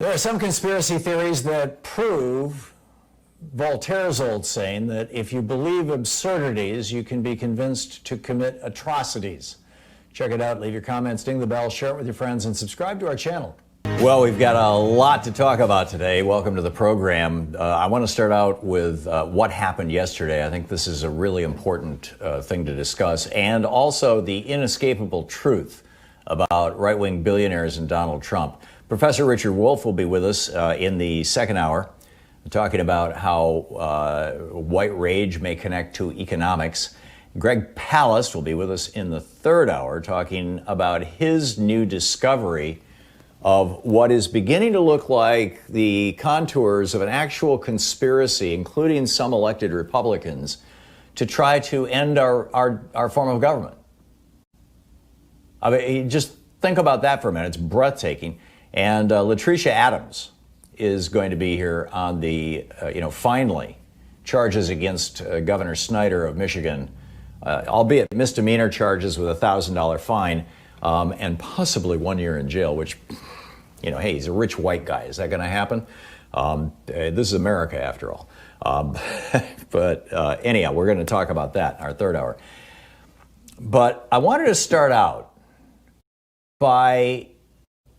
There are some conspiracy theories that prove Voltaire's old saying that if you believe absurdities, you can be convinced to commit atrocities. Check it out, leave your comments, ding the bell, share it with your friends, and subscribe to our channel. Well, we've got a lot to talk about today. Welcome to the program. I want to start out with what happened yesterday. I think this is a really important thing to discuss, and also the inescapable truth about right-wing billionaires and Donald Trump. Professor Richard Wolff will be with us in the second hour, talking about how white rage may connect to economics. Greg Palast will be with us in the third hour, talking about his new discovery of what is beginning to look like the contours of an actual conspiracy, including some elected Republicans, to try to end our form of government. I mean, just think about that for a minute. It's breathtaking. And Latricia Adams is going to be here on the, finally, charges against Governor Snyder of Michigan, albeit misdemeanor charges with a $1,000 fine and possibly 1 year in jail, which, hey, he's a rich white guy. Is that going to happen? This is America, after all. But anyhow, we're going to talk about that in our third hour. But I wanted to start out by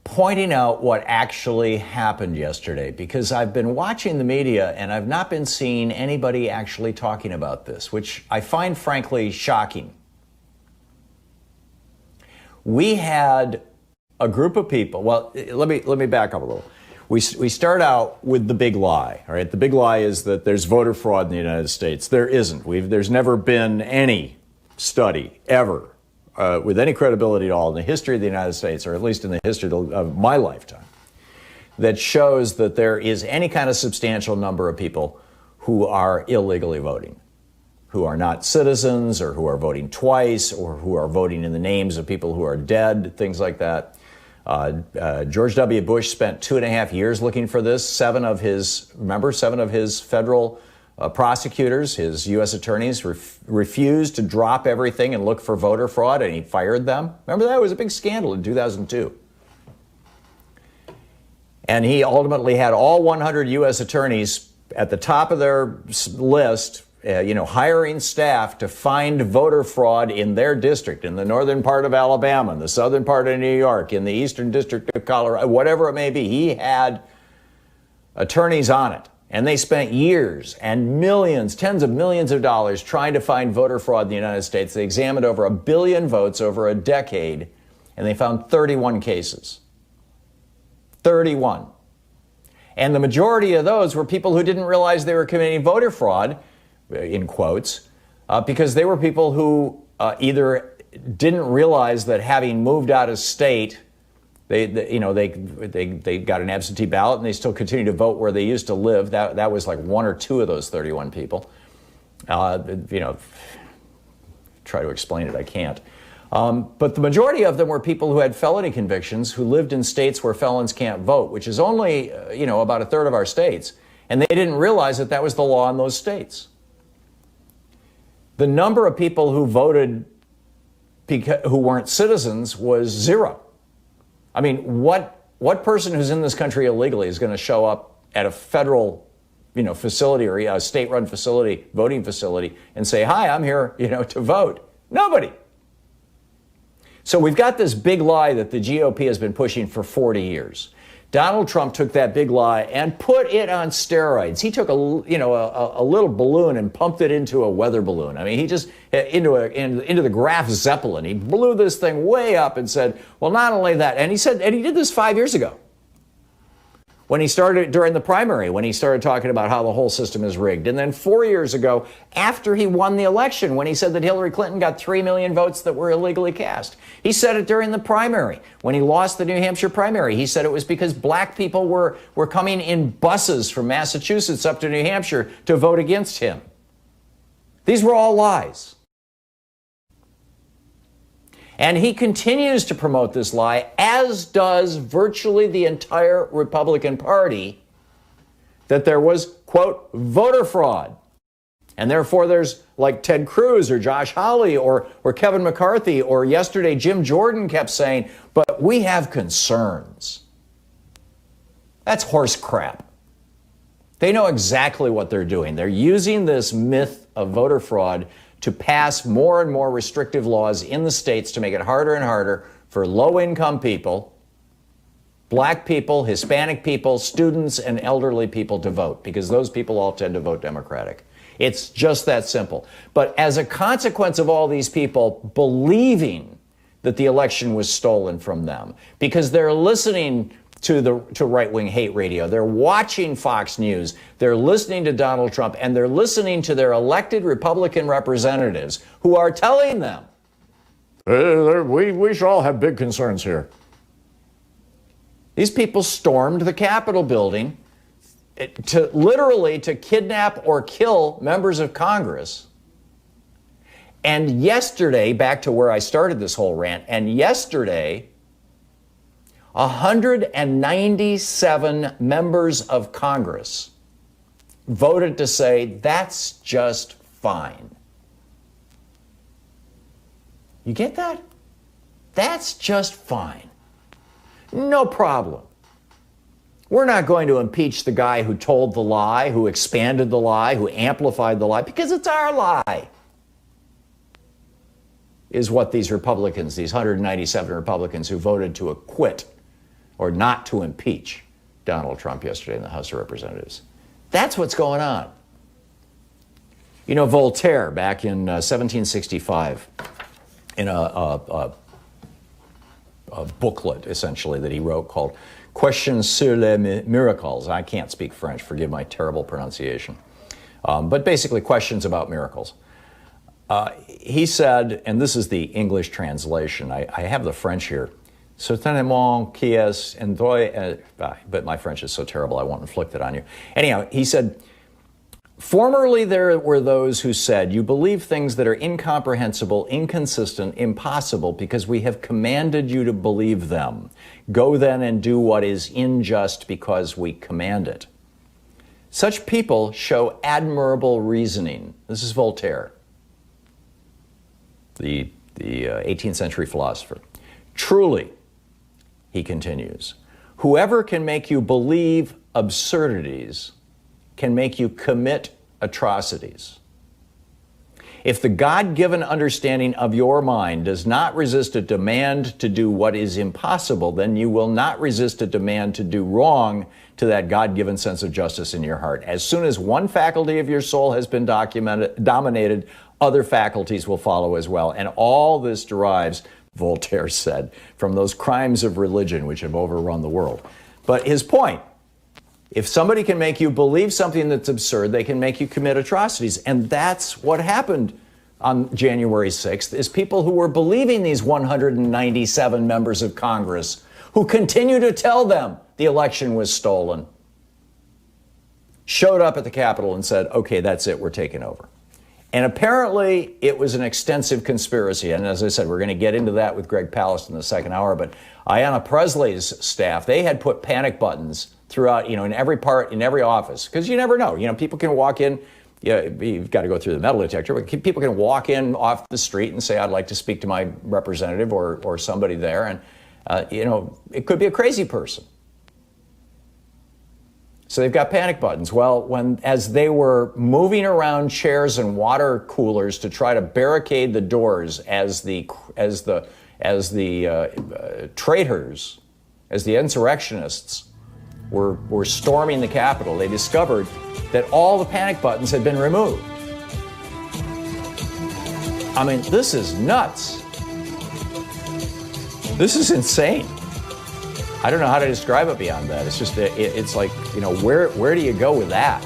pointing out what actually happened yesterday, because I've been watching the media and I've not been seeing anybody actually talking about this, which I find frankly shocking. We had a group of people. Well, let me back up a little. We start out with the big lie. All right, the big lie is that there's voter fraud in the United States. There isn't. There's never been any study ever with any credibility at all in the history of the United States, or at least in the history of my lifetime, that shows that there is any kind of substantial number of people who are illegally voting, who are not citizens, or who are voting twice, or who are voting in the names of people who are dead, things like that. George W. Bush spent 2.5 years looking for this. Seven of his federal prosecutors, his U.S. attorneys, refused to drop everything and look for voter fraud, and he fired them. Remember that? It was a big scandal in 2002. And he ultimately had all 100 U.S. attorneys at the top of their list, hiring staff to find voter fraud in their district, in the northern part of Alabama, in the southern part of New York, in the eastern district of Colorado, whatever it may be. He had attorneys on it. And they spent years and millions, tens of millions of dollars trying to find voter fraud in the United States. They examined over 1 billion votes over a decade, and they found 31 cases. 31. And the majority of those were people who didn't realize they were committing voter fraud, in quotes, because they were people who either didn't realize that having moved out of state, they got an absentee ballot and they still continue to vote where they used to live. That was like 1 or 2 of those 31 people. Try to explain it, I can't. But the majority of them were people who had felony convictions, who lived in states where felons can't vote, which is only, about a third of our states. And they didn't realize that that was the law in those states. The number of people who voted who weren't citizens was 0. I mean, what person who's in this country illegally is going to show up at a federal, facility or a state-run facility, voting facility, and say, "Hi, I'm here, to vote"? Nobody. So we've got this big lie that the GOP has been pushing for 40 years. Donald Trump took that big lie and put it on steroids. He took a little balloon and pumped it into a weather balloon. I mean, he just into the Graf Zeppelin. He blew this thing way up and said, well, not only that, and he did this 5 years ago. When he started during the primary, when he started talking about how the whole system is rigged. And then 4 years ago, after he won the election, when he said that Hillary Clinton got 3 million votes that were illegally cast. He said it during the primary. When he lost the New Hampshire primary, he said it was because black people were coming in buses from Massachusetts up to New Hampshire to vote against him. These were all lies. And he continues to promote this lie, as does virtually the entire Republican Party, that there was, quote, voter fraud. And therefore there's like Ted Cruz or Josh Hawley or Kevin McCarthy, or yesterday Jim Jordan kept saying, but we have concerns. That's horse crap. They know exactly what they're doing. They're using this myth of voter fraud to pass more and more restrictive laws in the states to make it harder and harder for low-income people, black people, Hispanic people, students, and elderly people to vote, because those people all tend to vote Democratic. It's just that simple. But as a consequence of all these people believing that the election was stolen from them, because they're listening to right-wing hate radio, they're watching Fox News, they're listening to Donald Trump, and they're listening to their elected Republican representatives who are telling them, we should all have big concerns here. These people stormed the Capitol building literally to kidnap or kill members of Congress. And yesterday, back to where I started this whole rant, and yesterday, 197 members of Congress voted to say that's just fine. You get that? That's just fine. No problem. We're not going to impeach the guy who told the lie, who expanded the lie, who amplified the lie, because it's our lie, is what these Republicans, these 197 Republicans who voted to acquit or not to impeach Donald Trump yesterday in the House of Representatives. That's what's going on. You know, Voltaire, back in 1765, in a booklet, essentially, that he wrote called Questions sur les miracles. I can't speak French, forgive my terrible pronunciation. But basically, questions about miracles. He said, and this is the English translation, I have the French here, certainement qui est en droit, but my French is so terrible I won't inflict it on you. Anyhow, he said, formerly there were those who said, you believe things that are incomprehensible, inconsistent, impossible, because we have commanded you to believe them. Go then and do what is unjust because we command it. Such people show admirable reasoning. This is Voltaire, the 18th century philosopher. Truly, he continues, whoever can make you believe absurdities can make you commit atrocities. If the God-given understanding of your mind does not resist a demand to do what is impossible, then you will not resist a demand to do wrong to that God-given sense of justice in your heart. As soon as one faculty of your soul has been dominated, other faculties will follow as well. And all this derives, Voltaire said, from those crimes of religion which have overrun the world. But his point, if somebody can make you believe something that's absurd, they can make you commit atrocities. And that's what happened on January 6th, is people who were believing these 197 members of Congress who continue to tell them the election was stolen, showed up at the Capitol and said, okay, that's it, we're taking over. And apparently it was an extensive conspiracy. And as I said, we're going to get into that with Greg Palast in the second hour. But Ayanna Presley's staff, they had put panic buttons throughout, in every office, because you never know. People can walk in, you've got to go through the metal detector, but people can walk in off the street and say, I'd like to speak to my representative or somebody there. And, it could be a crazy person. So they've got panic buttons. Well, as they were moving around chairs and water coolers to try to barricade the doors as the traitors, as the insurrectionists were storming the Capitol, they discovered that all the panic buttons had been removed. I mean, this is nuts. This is insane. I don't know how to describe it beyond that. It's just, it's like, where do you go with that?